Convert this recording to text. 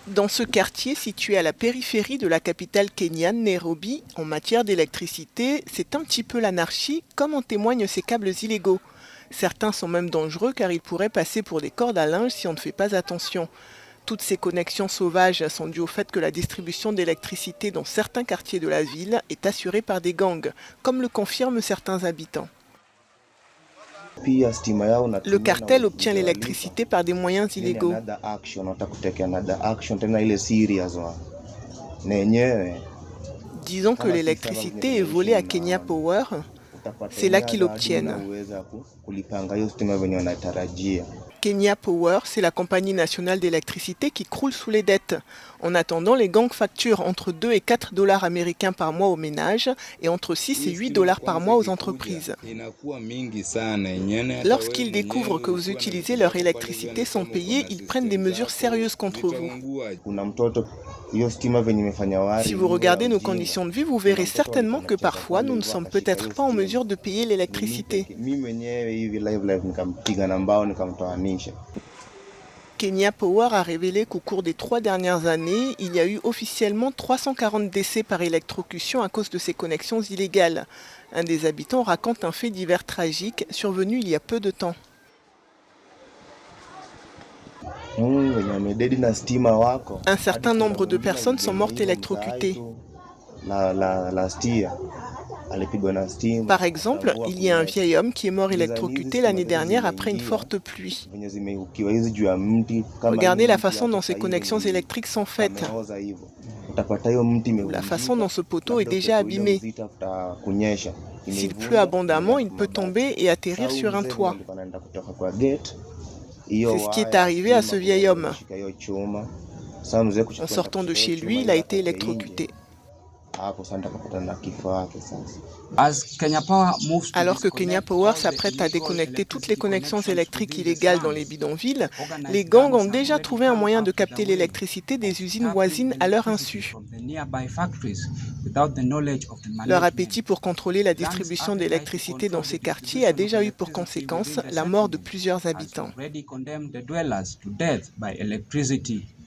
Dans ce quartier situé à la périphérie de la capitale kenyane, Nairobi, en matière d'électricité, c'est un petit peu l'anarchie, comme en témoignent ces câbles illégaux. Certains sont même dangereux car ils pourraient passer pour des cordes à linge si on ne fait pas attention. Toutes ces connexions sauvages sont dues au fait que la distribution d'électricité dans certains quartiers de la ville est assurée par des gangs, comme le confirment certains habitants. Le cartel obtient l'électricité par des moyens illégaux. Disons que l'électricité est volée à Kenya Power, c'est là qu'ils l'obtiennent. Kenya Power, c'est la compagnie nationale d'électricité qui croule sous les dettes. En attendant, les gangs facturent entre 2 et 4 dollars américains par mois aux ménages et entre 6 et 8 dollars par mois aux entreprises. Lorsqu'ils découvrent que vous utilisez leur électricité sans payer, ils prennent des mesures sérieuses contre vous. Si vous regardez nos conditions de vie, vous verrez certainement que parfois, nous ne sommes peut-être pas en mesure de payer l'électricité. Kenya Power a révélé qu'au cours des 3 dernières années, il y a eu officiellement 340 décès par électrocution à cause de ces connexions illégales. Un des habitants raconte un fait divers tragique survenu il y a peu de temps. Un certain nombre de personnes sont mortes électrocutées. Par exemple, il y a un vieil homme qui est mort électrocuté l'année dernière après une forte pluie. Regardez la façon dont ces connexions électriques sont faites, ou la façon dont ce poteau est déjà abîmé. S'il pleut abondamment, il peut tomber et atterrir sur un toit. C'est ce qui est arrivé à ce vieil homme. En sortant de chez lui, il a été électrocuté. Alors que Kenya Power s'apprête à déconnecter toutes les connexions électriques illégales dans les bidonvilles, les gangs ont déjà trouvé un moyen de capter l'électricité des usines voisines à leur insu. Leur appétit pour contrôler la distribution d'électricité dans ces quartiers a déjà eu pour conséquence la mort de plusieurs habitants.